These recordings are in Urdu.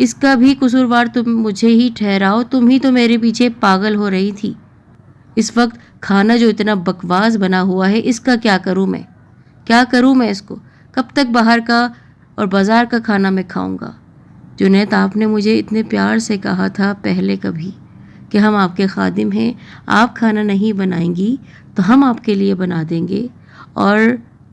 اس کا بھی قصوروار تم مجھے ہی ٹھہراؤ، تم ہی تو میرے پیچھے پاگل ہو رہی تھی۔ اس وقت کھانا جو اتنا بکواس بنا ہوا ہے، اس کا کیا کروں میں؟ کیا کروں میں اس کو؟ کب تک باہر کا اور بازار کا کھانا میں کھاؤں گا؟ جنید، آپ نے مجھے اتنے پیار سے کہا تھا پہلے کبھی کہ ہم آپ کے خادم ہیں، آپ کھانا نہیں بنائیں گی تو ہم آپ کے لیے بنا دیں گے، اور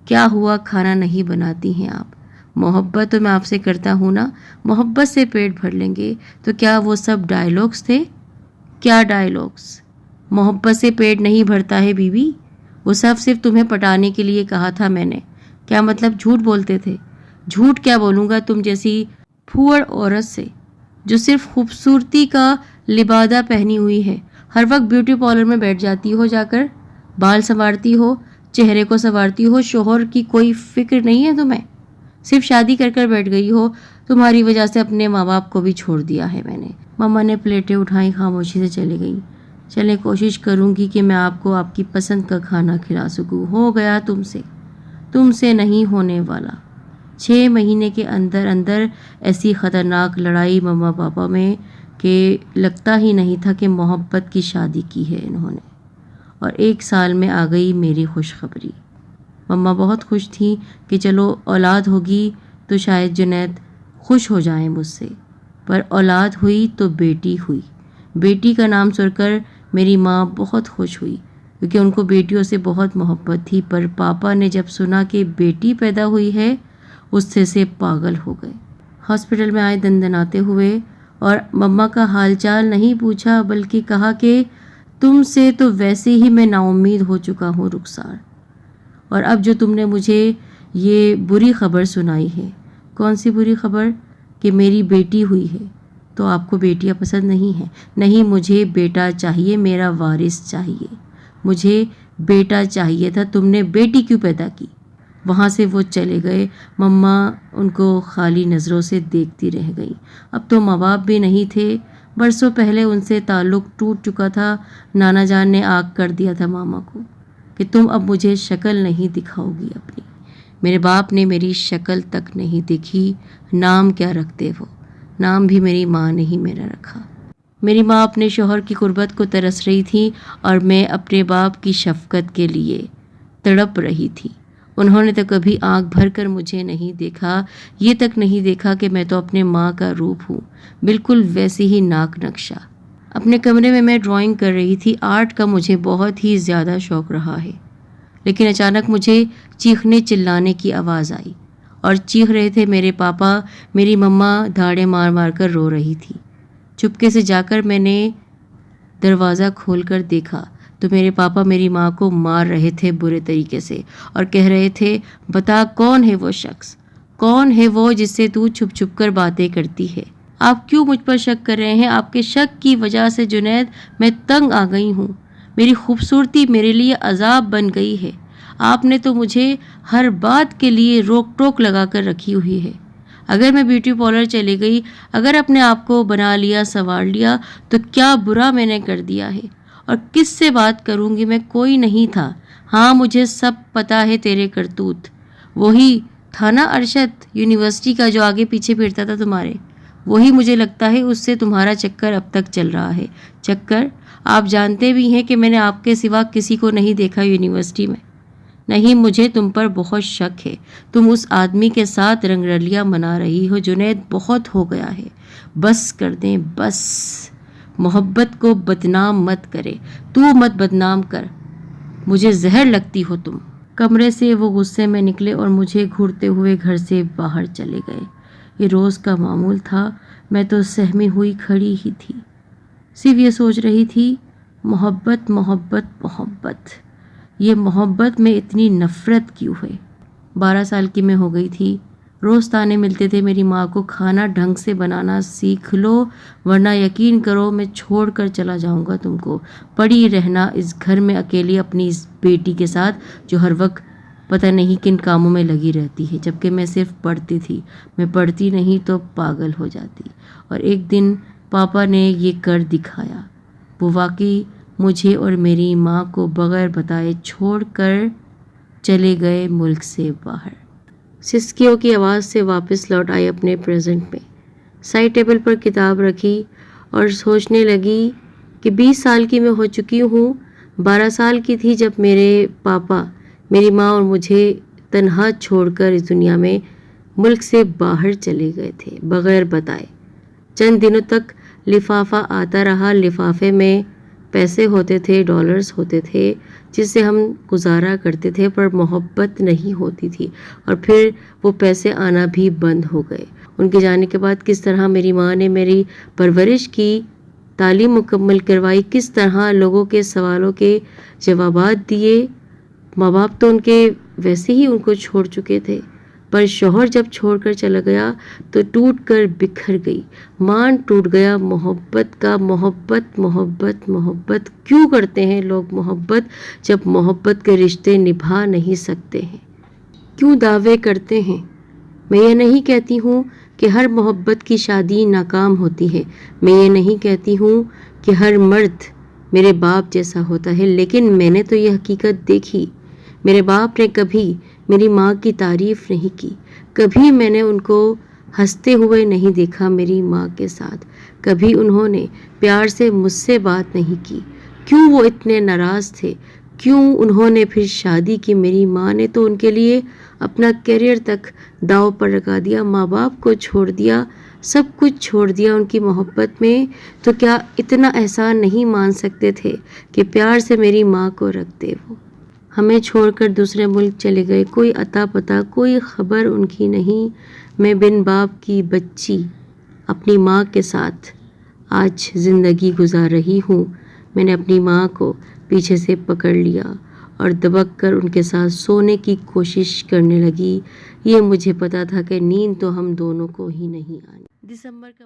کیا ہوا، کھانا نہیں بناتی ہیں آپ؟ محبت تو میں آپ سے کرتا ہوں نا، محبت سے پیٹ بھر لیں گے، تو کیا وہ سب ڈائیلاگس تھے؟ کیا ڈائیلاگس؟ محبت سے پیٹ نہیں بھرتا ہے بیوی، وہ سب صرف تمہیں پٹانے کے لیے کہا تھا میں نے۔ کیا مطلب جھوٹ بولتے تھے؟ جھوٹ کیا بولوں گا تم جیسی پھوڑ عورت سے، جو صرف خوبصورتی کا لبادہ پہنی ہوئی ہے، ہر وقت بیوٹی پارلر میں بیٹھ جاتی ہو، جا کر بال سنوارتی ہو، چہرے کو سنوارتی ہو، شوہر کی کوئی فکر نہیں ہے تمہیں، صرف شادی کر کر بیٹھ گئی ہو۔ تمہاری وجہ سے اپنے ماں باپ کو بھی چھوڑ دیا ہے میں نے۔ مما نے پلیٹیں اٹھائیں، خاموشی سے چلی گئی۔ چلیں، کوشش کروں گی کہ میں آپ کو آپ کی پسند کا کھانا کھلا سکوں۔ ہو گیا تم سے نہیں ہونے والا۔ 6 مہینے کے اندر اندر ایسی خطرناک لڑائی مما پاپا میں کہ لگتا ہی نہیں تھا کہ محبت کی شادی کی ہے انہوں نے۔ اور 1 سال میں آ گئی میری خوشخبری۔ مما بہت خوش تھیں کہ چلو اولاد ہوگی تو شاید جنید خوش ہو جائیں مجھ سے، پر اولاد ہوئی تو بیٹی ہوئی۔ بیٹی کا نام سن کر میری ماں بہت خوش ہوئی، کیونکہ ان کو بیٹیوں سے بہت محبت تھی، پر پاپا نے جب سنا کہ بیٹی پیدا ہوئی ہے، غصے سے پاگل ہو گئے۔ ہاسپٹل میں آئے دندناتے ہوئے، اور مما کا حال چال نہیں پوچھا، بلکہ کہا کہ تم سے تو ویسے ہی میں نا امید ہو چکا ہوں رخسار، اور اب جو تم نے مجھے یہ بری خبر سنائی ہے۔ کون سی بری خبر؟ کہ میری بیٹی ہوئی ہے۔ تو آپ کو بیٹیاں پسند نہیں ہیں؟ نہیں، مجھے بیٹا چاہیے، میرا وارث چاہیے، مجھے بیٹا چاہیے تھا، تم نے بیٹی کیوں پیدا کی؟ وہاں سے وہ چلے گئے۔ مما ان کو خالی نظروں سے دیکھتی رہ گئی۔ اب تو ماں باپ بھی نہیں تھے، برسوں پہلے ان سے تعلق ٹوٹ چکا تھا۔ نانا جان نے آگ کر دیا تھا ماما کو کہ تم اب مجھے شکل نہیں دکھاؤ گی اپنی۔ میرے باپ نے میری شکل تک نہیں دیکھی۔ نام کیا رکھتے وہ؟ نام بھی میری ماں نے ہی میرا رکھا۔ میری ماں اپنے شوہر کی قربت کو ترس رہی تھی، اور میں اپنے باپ کی شفقت کے لیے تڑپ رہی تھی۔ انہوں نے تو کبھی آنکھ بھر کر مجھے نہیں دیکھا، یہ تک نہیں دیکھا کہ میں تو اپنے ماں کا روپ ہوں، بالکل ویسے ہی ناک نقشہ۔ اپنے کمرے میں ڈرائنگ کر رہی تھی۔ آرٹ کا مجھے بہت ہی زیادہ شوق رہا ہے، لیکن اچانک مجھے چیخنے چلانے کی آواز آئی، اور چیخ رہے تھے میرے پاپا۔ میری مما دھاڑے مار مار کر رو رہی تھی۔ چپکے سے جا کر میں نے دروازہ کھول کر دیکھا تو میرے پاپا میری ماں کو مار رہے تھے برے طریقے سے، اور کہہ رہے تھے، بتا کون ہے وہ شخص، کون ہے وہ جس سے تو چھپ چھپ کر باتیں کرتی ہے؟ آپ کیوں مجھ پر شک کر رہے ہیں؟ آپ کے شک کی وجہ سے جنید میں تنگ آ گئی ہوں۔ میری خوبصورتی میرے لیے عذاب بن گئی ہے۔ آپ نے تو مجھے ہر بات کے لیے روک ٹوک لگا کر رکھی ہوئی ہے۔ اگر میں بیوٹی پارلر چلی گئی، اگر اپنے آپ کو بنا لیا، سنوار لیا، تو کیا برا میں نے کر دیا ہے؟ اور کس سے بات کروں گی میں؟ کوئی نہیں تھا۔ ہاں، مجھے سب پتا ہے تیرے کرتوت۔ وہی تھا نا ارشد یونیورسٹی کا جو آگے پیچھے پھرتا تھا تمہارے، وہی مجھے لگتا ہے اس سے تمہارا چکر اب تک چل رہا ہے۔ چکر؟ آپ جانتے بھی ہیں کہ میں نے آپ کے سوا کسی کو نہیں دیکھا یونیورسٹی میں۔ نہیں، مجھے تم پر بہت شک ہے۔ تم اس آدمی کے ساتھ رنگ رلیاں منا رہی ہو۔ جنید، بہت ہو گیا ہے، بس کر دیں، بس۔ محبت کو بدنام مت کرے، تو مت بدنام کر، مجھے زہر لگتی ہو تم۔ کمرے سے وہ غصے میں نکلے اور مجھے گھورتے ہوئے گھر سے باہر چلے گئے۔ یہ روز کا معمول تھا۔ میں تو سہمی ہوئی کھڑی ہی تھی، صرف یہ سوچ رہی تھی، محبت محبت محبت، یہ محبت میں اتنی نفرت کیوں ہے؟ 12 سال کی میں ہو گئی تھی۔ روز تانے ملتے تھے میری ماں کو، کھانا ڈھنگ سے بنانا سیکھ لو، ورنہ یقین کرو میں چھوڑ کر چلا جاؤں گا تم کو، پڑی رہنا اس گھر میں اکیلی اپنی اس بیٹی کے ساتھ جو ہر وقت پتہ نہیں کن کاموں میں لگی رہتی ہے، جبکہ میں صرف پڑھتی تھی۔ میں پڑھتی نہیں تو پاگل ہو جاتی۔ اور ایک دن پاپا نے یہ کر دکھایا۔ وہ واقعی مجھے اور میری ماں کو بغیر بتائے چھوڑ کر چلے گئے ملک سے باہر۔ سسکیوں کی آواز سے واپس لوٹ آئے اپنے پریزنٹ میں۔ سائڈ ٹیبل پر کتاب رکھی اور سوچنے لگی کہ 20 سال کی میں ہو چکی ہوں. 12 سال کی تھی جب میرے پاپا میری ماں اور مجھے تنہا چھوڑ کر اس دنیا میں ملک سے باہر چلے گئے تھے بغیر بتائے. چند دنوں تک لفافہ آتا رہا. لفافے میں پیسے ہوتے تھے، ڈالرز ہوتے تھے جس سے ہم گزارا کرتے تھے، پر محبت نہیں ہوتی تھی. اور پھر وہ پیسے آنا بھی بند ہو گئے. ان کے جانے کے بعد کس طرح میری ماں نے میری پرورش کی، تعلیم مکمل کروائی، کس طرح لوگوں کے سوالوں کے جوابات دیے. ماں باپ تو ان کے ویسے ہی ان کو چھوڑ چکے تھے، پر شوہر جب چھوڑ کر چلا گیا تو ٹوٹ کر بکھر گئی. مان ٹوٹ گیا محبت کا. محبت محبت محبت کیوں کرتے ہیں لوگ محبت جب محبت کے رشتے نبھا نہیں سکتے ہیں؟ کیوں دعوے کرتے ہیں؟ میں یہ نہیں کہتی ہوں کہ ہر محبت کی شادی ناکام ہوتی ہے. میں یہ نہیں کہتی ہوں کہ ہر مرد میرے باپ جیسا ہوتا ہے، لیکن میں نے تو یہ حقیقت دیکھی. میرے باپ نے کبھی میری ماں کی تعریف نہیں کی. کبھی میں نے ان کو ہنستے ہوئے نہیں دیکھا میری ماں کے ساتھ. کبھی انہوں نے پیار سے مجھ سے بات نہیں کی. کیوں وہ اتنے ناراض تھے؟ کیوں انہوں نے پھر شادی کی؟ میری ماں نے تو ان کے لیے اپنا کیریئر تک داؤ پر لگا دیا، ماں باپ کو چھوڑ دیا، سب کچھ چھوڑ دیا ان کی محبت میں. تو کیا اتنا احسان نہیں مان سکتے تھے کہ پیار سے میری ماں کو رکھتے؟ وہ ہمیں چھوڑ کر دوسرے ملک چلے گئے. کوئی اتا پتہ، کوئی خبر ان کی نہیں. میں بن باپ کی بچی اپنی ماں کے ساتھ آج زندگی گزار رہی ہوں. میں نے اپنی ماں کو پیچھے سے پکڑ لیا اور دبک کر ان کے ساتھ سونے کی کوشش کرنے لگی. یہ مجھے پتا تھا کہ نیند تو ہم دونوں کو ہی نہیں آنی. دسمبر کا